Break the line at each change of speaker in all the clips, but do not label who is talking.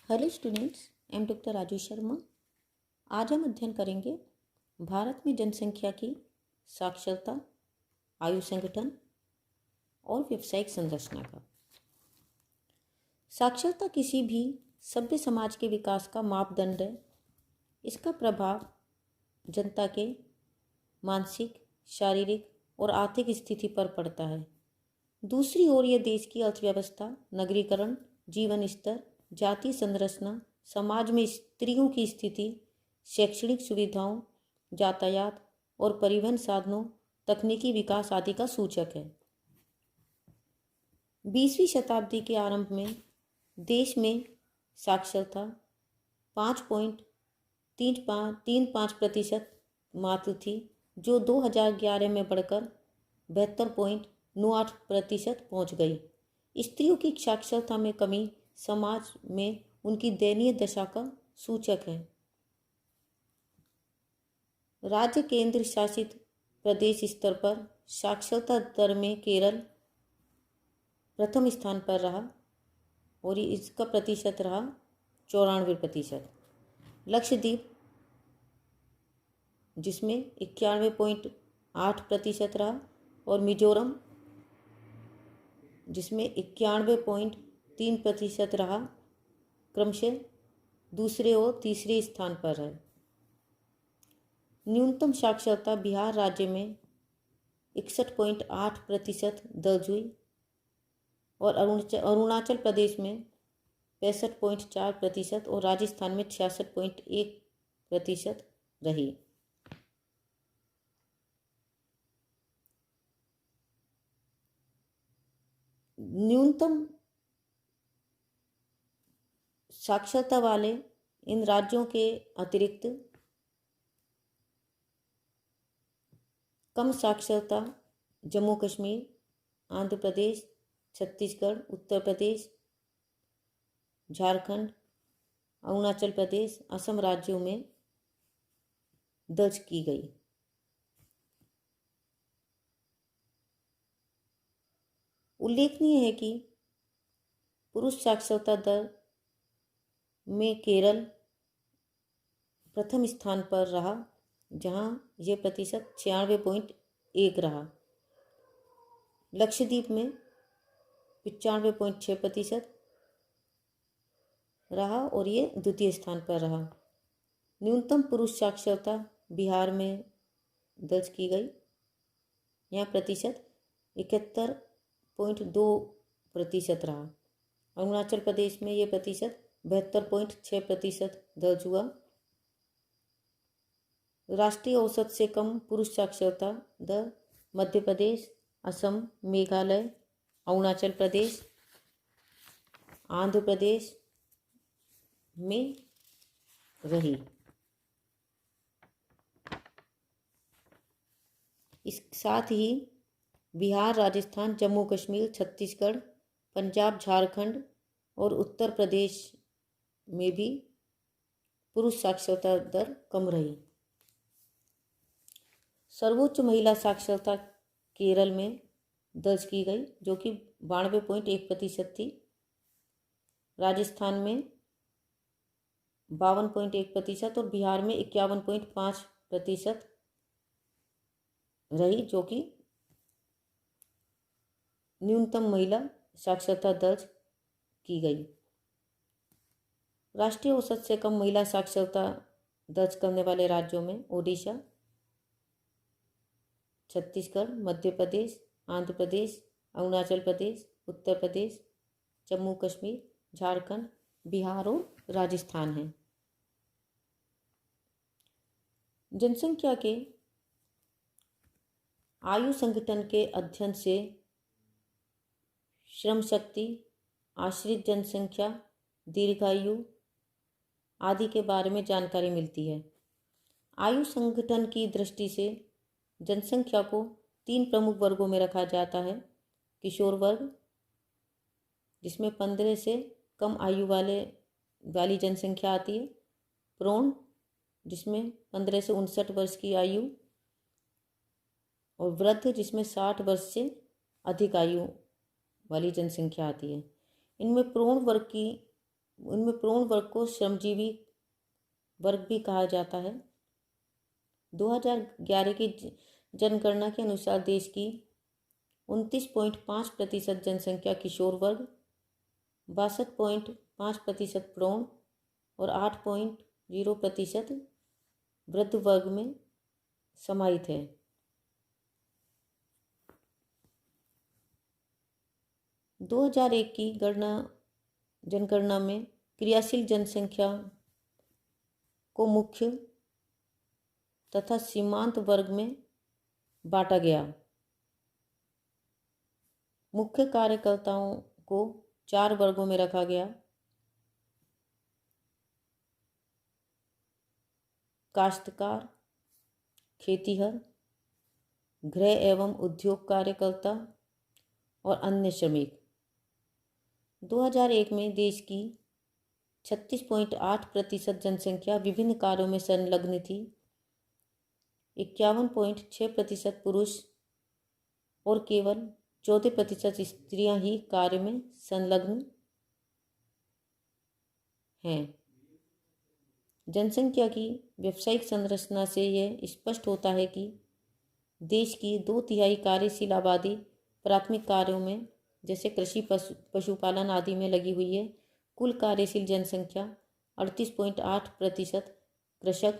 Hello students, I am doctor Raju Sharma. आज हम अध्ययन करेंगे भारत में जनसंख्या की साक्षरता, आयु संगठन और व्यावसायिक संरचना का। साक्षरता किसी भी सभ्य समाज के विकास का मापदंड है। इसका प्रभाव जनता के मानसिक, शारीरिक और आर्थिक स्थिति पर पड़ता है। दूसरी ओर यह देश की अर्थव्यवस्था, नगरीकरण, जीवन स्तर, जाति संरचना, समाज में स्त्रियों की स्थिति, शैक्षणिक सुविधाओं, यातायात और परिवहन साधनों, तकनीकी विकास आदि का सूचक है। 20वीं शताब्दी के आरंभ में देश में साक्षरता 5.35% मात्र थी, जो 2011 में बढ़कर 72.98% पहुँच गई। स्त्रियों की साक्षरता में कमी समाज में उनकी दयनीय दशा का सूचक है। राज्य केंद्र शासित प्रदेश स्तर पर साक्षरता दर में केरल प्रथम स्थान पर रहा और इसका प्रतिशत रहा 94%। लक्षद्वीप जिसमें 91.8% रहा और मिजोरम जिसमें 91.3% रहा, क्रमशः दूसरे और तीसरे स्थान पर है। न्यूनतम साक्षरता बिहार राज्य में 61.8% दर्ज हुई और अरुणाचल प्रदेश में 65.4% और राजस्थान में 66.1% रही। न्यूनतम साक्षरता वाले इन राज्यों के अतिरिक्त कम साक्षरता जम्मू कश्मीर, आंध्र प्रदेश, छत्तीसगढ़, उत्तर प्रदेश, झारखंड, अरुणाचल प्रदेश, असम राज्यों में दर्ज की गई। उल्लेखनीय है कि पुरुष साक्षरता दर में केरल प्रथम स्थान पर रहा, जहां यह प्रतिशत 96.1 रहा। लक्षद्वीप में 95.6% रहा और ये द्वितीय स्थान पर रहा। न्यूनतम पुरुष साक्षरता बिहार में दर्ज की गई। यहाँ प्रतिशत 71.2% रहा। अरुणाचल प्रदेश में ये प्रतिशत 72.6% दर्ज हुआ। राष्ट्रीय औसत से कम पुरुष साक्षरता दर मध्य प्रदेश, असम, मेघालय, अरुणाचल प्रदेश, आंध्र प्रदेश में रही। इस साथ ही बिहार, राजस्थान, जम्मू कश्मीर, छत्तीसगढ़, पंजाब, झारखंड और उत्तर प्रदेश में भी पुरुष साक्षरता दर कम रही। सर्वोच्च महिला साक्षरता केरल में दर्ज की गई, जो कि 92.1% थी। राजस्थान में 52.1% और बिहार में 51.5% रही, जो कि न्यूनतम महिला साक्षरता दर्ज की गई। राष्ट्रीय औसत से कम महिला साक्षरता दर्ज करने वाले राज्यों में ओडिशा, छत्तीसगढ़, मध्य प्रदेश, आंध्र प्रदेश, अरुणाचल प्रदेश, उत्तर प्रदेश, जम्मू कश्मीर, झारखंड, बिहार और राजस्थान हैं। जनसंख्या के आयु संगठन के अध्ययन से श्रम शक्ति, आश्रित जनसंख्या, दीर्घायु आदि के बारे में जानकारी मिलती है। आयु संगठन की दृष्टि से जनसंख्या को 3 प्रमुख वर्गों में रखा जाता है। किशोर वर्ग, जिसमें 15 से कम आयु वाली जनसंख्या आती है। प्रौढ़, जिसमें 15 से 59 वर्ष की आयु, और वृद्ध, जिसमें 60 वर्ष से अधिक आयु वाली जनसंख्या आती है। इनमें प्रौढ़ वर्ग की उनमें प्रौढ़ वर्ग को श्रमजीवी वर्ग भी कहा जाता है। 2011 की जनगणना के अनुसार देश की 29.5% जनसंख्या किशोर वर्ग, 62.5% प्रौढ़ और 8.0% वृद्ध वर्ग में समाहित है। 2001 की जनगणना में क्रियाशील जनसंख्या को मुख्य तथा सीमांत वर्ग में बांटा गया। मुख्य कार्यकर्ताओं को 4 वर्गों में रखा गया। काश्तकार, खेतीहर, गृह एवं उद्योग कार्यकर्ता और अन्य श्रमिक। 2001 में देश की 36.8% जनसंख्या विभिन्न कार्यों में संलग्न थी। 51.6% पुरुष और केवल 14% स्त्रियां ही कार्य में संलग्न हैं। जनसंख्या की व्यावसायिक संरचना से यह स्पष्ट होता है कि देश की 2/3 कार्यशील आबादी प्राथमिक कार्यों में जैसे कृषि, पशुपालन आदि में लगी हुई है। कुल कार्यशील जनसंख्या 38.8% कृषक,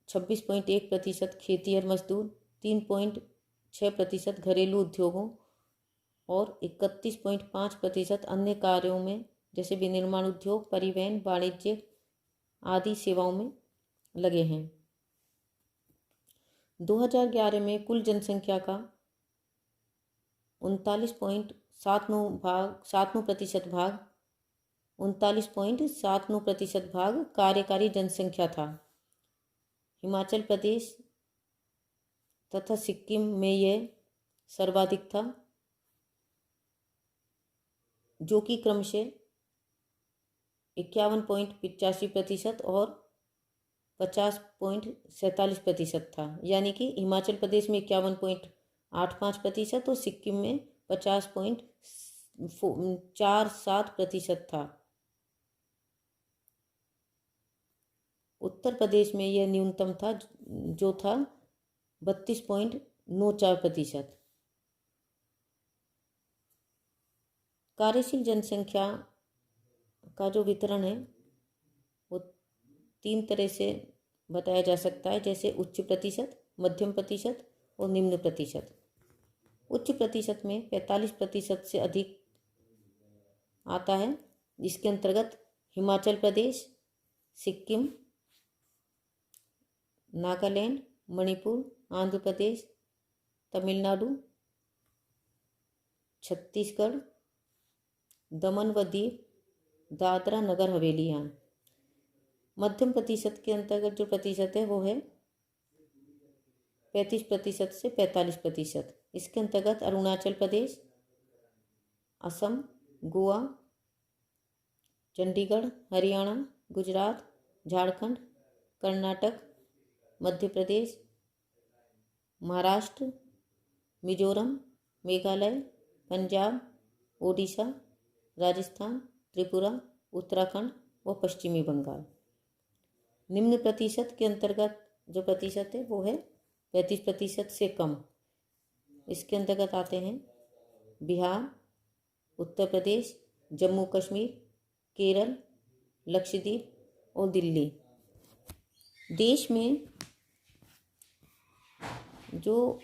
26.1% खेती और मजदूर, 3.6% घरेलू उद्योगों और 31.5% अन्य कार्यों में जैसे विनिर्माण उद्योग, परिवहन, वाणिज्य आदि सेवाओं में लगे हैं। 2011 में कुल जनसंख्या का 39.79% भाग कार्यकारी जनसंख्या था। हिमाचल प्रदेश तथा सिक्किम में यह सर्वाधिक था, जो कि क्रमशः 51.85% और 50.47% था। यानी कि हिमाचल प्रदेश में 51.85% और सिक्किम में 50.47% था। उत्तर प्रदेश में यह न्यूनतम था, जो था 32.94%। कार्यशील जनसंख्या का जो वितरण है वो 3 तरह से बताया जा सकता है, जैसे उच्च प्रतिशत, मध्यम प्रतिशत और निम्न प्रतिशत। उच्च प्रतिशत में 45% से अधिक आता है, जिसके अंतर्गत हिमाचल प्रदेश, सिक्किम, नागालैंड, मणिपुर, आंध्र प्रदेश, तमिलनाडु, छत्तीसगढ़, दमन व दीव, दादरा नगर हवेली हैं। मध्यम प्रतिशत के अंतर्गत जो प्रतिशत है वो है 35% से 45%। इसके अंतर्गत अरुणाचल प्रदेश, असम, गोवा, चंडीगढ़, हरियाणा, गुजरात, झारखंड, कर्नाटक, मध्य प्रदेश, महाराष्ट्र, मिजोरम, मेघालय, पंजाब, ओडिशा, राजस्थान, त्रिपुरा, उत्तराखंड व पश्चिमी बंगाल। निम्न प्रतिशत के अंतर्गत जो प्रतिशत है वो है 35% से कम। इसके अंतर्गत आते हैं बिहार, उत्तर प्रदेश, जम्मू कश्मीर, केरल, लक्षद्वीप और दिल्ली। देश में जो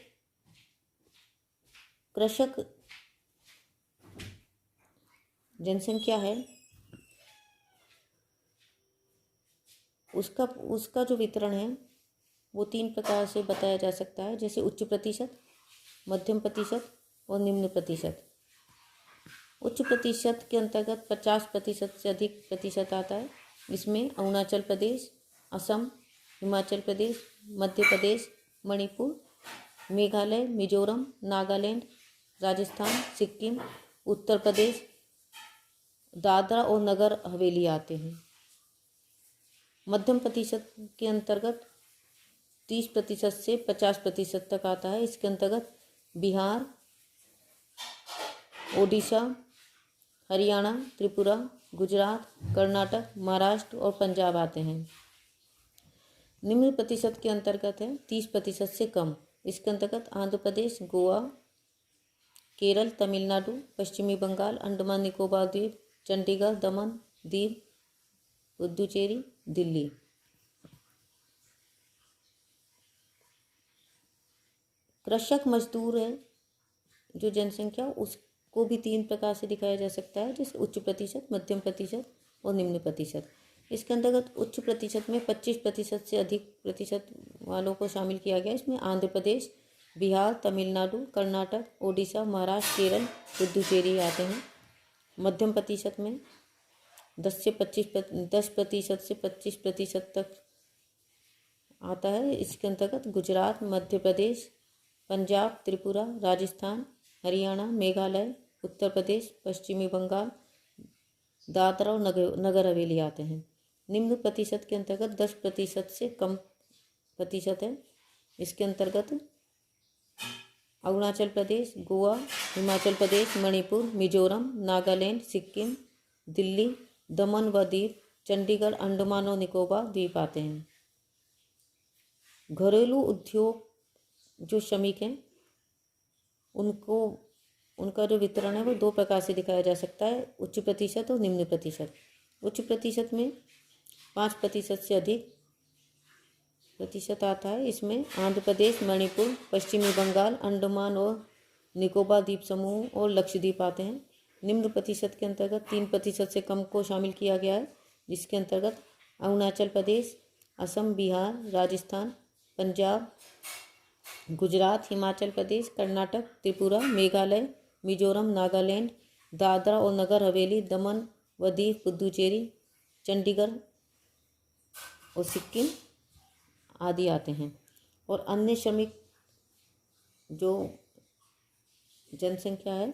कृषक जनसंख्या है उसका जो वितरण है वो 3 प्रकार से बताया जा सकता है, जैसे उच्च प्रतिशत, मध्यम प्रतिशत और निम्न प्रतिशत। उच्च प्रतिशत के अंतर्गत 50% से अधिक प्रतिशत आता है। इसमें अरुणाचल प्रदेश, असम, हिमाचल प्रदेश, मध्य प्रदेश, मणिपुर, मेघालय, मिजोरम, नागालैंड, राजस्थान, सिक्किम, उत्तर प्रदेश, दादरा और नगर हवेली आते हैं। मध्यम प्रतिशत के अंतर्गत 30% से 50% तक आता है। इसके अंतर्गत बिहार, ओडिशा, हरियाणा, त्रिपुरा, गुजरात, कर्नाटक, महाराष्ट्र और पंजाब आते हैं। निम्न प्रतिशत के अंतर्गत है 30% से कम। इसके अंतर्गत आंध्र प्रदेश, गोवा, केरल, तमिलनाडु, पश्चिमी बंगाल, अंडमान निकोबार द्वीप, चंडीगढ़, दमन, दीव, पुदुचेरी, दिल्ली। कृषक मजदूर है जो जनसंख्या, उसको भी 3 प्रकार से दिखाया जा सकता है, जैसे उच्च प्रतिशत, मध्यम प्रतिशत और निम्न प्रतिशत। इसके अंतर्गत उच्च प्रतिशत में 25% से अधिक प्रतिशत वालों को शामिल किया गया। इसमें आंध्र प्रदेश, बिहार, तमिलनाडु, कर्नाटक, ओडिशा, महाराष्ट्र, केरल, पुदुचेरी आते हैं। मध्यम प्रतिशत में 10 प्रतिशत से 25% तक आता है। इसके अंतर्गत गुजरात, मध्य प्रदेश, पंजाब, त्रिपुरा, राजस्थान, हरियाणा, मेघालय, उत्तर प्रदेश, पश्चिमी बंगाल, दादरा और नगर हवेली आते हैं। निम्न प्रतिशत के अंतर्गत 10% से कम प्रतिशत है। इसके अंतर्गत अरुणाचल प्रदेश, गोवा, हिमाचल प्रदेश, मणिपुर, मिजोरम, नागालैंड, सिक्किम, दिल्ली, दमन व दीव, चंडीगढ़, अंडमान और निकोबार द्वीप आते हैं। घरेलू उद्योग जो श्रमिक हैं उनका जो वितरण है वो 2 प्रकार से दिखाया जा सकता है, उच्च प्रतिशत और निम्न प्रतिशत। उच्च प्रतिशत में 5% से अधिक प्रतिशत आता है। इसमें आंध्र प्रदेश, मणिपुर, पश्चिमी बंगाल, अंडमान और निकोबार द्वीप समूह और लक्षद्वीप आते हैं। निम्न प्रतिशत के अंतर्गत 3% से कम को शामिल किया गया है, जिसके अंतर्गत अरुणाचल प्रदेश, असम, बिहार, राजस्थान, पंजाब, गुजरात, हिमाचल प्रदेश, कर्नाटक, त्रिपुरा, मेघालय, मिजोरम, नागालैंड, दादरा और नगर हवेली, दमन व दीव, पुदुचेरी, चंडीगढ़ और सिक्किम आदि आते हैं। और अन्य श्रमिक जो जनसंख्या है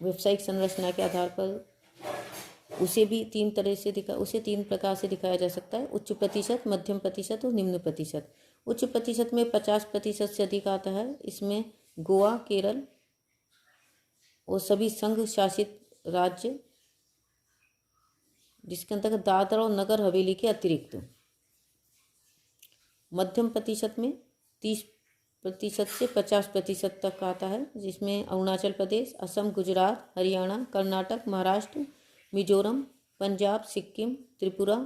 व्यावसायिक संरचना के आधार पर उसे 3 प्रकार से दिखाया जा सकता है, उच्च प्रतिशत, मध्यम प्रतिशत और निम्न प्रतिशत। उच्च प्रतिशत में 50% से अधिक आता है। इसमें गोवा, केरल और सभी संघ शासित राज्य, जिसके अंतर्गत दादरा और नगर हवेली के अतिरिक्त। मध्यम प्रतिशत में 30% से 50% तक आता है, जिसमें अरुणाचल प्रदेश, असम, गुजरात, हरियाणा, कर्नाटक, महाराष्ट्र, मिजोरम, पंजाब, सिक्किम, त्रिपुरा,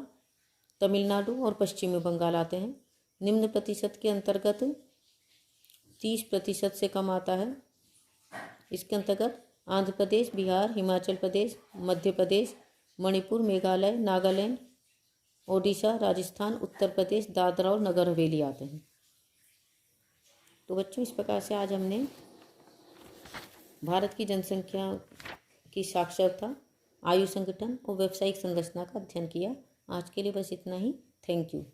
तमिलनाडु और पश्चिमी बंगाल आते हैं। निम्न प्रतिशत के अंतर्गत 30% से कम आता है। इसके अंतर्गत आंध्र प्रदेश, बिहार, हिमाचल प्रदेश, मध्य प्रदेश, मणिपुर, मेघालय, नागालैंड, ओडिशा, राजस्थान, उत्तर प्रदेश, दादरा और नगर हवेली आते हैं। तो बच्चों, इस प्रकार से आज हमने भारत की जनसंख्या की साक्षरता, आयु संगठन और व्यावसायिक संरचना का अध्ययन किया। आज के लिए बस इतना ही। Thank you.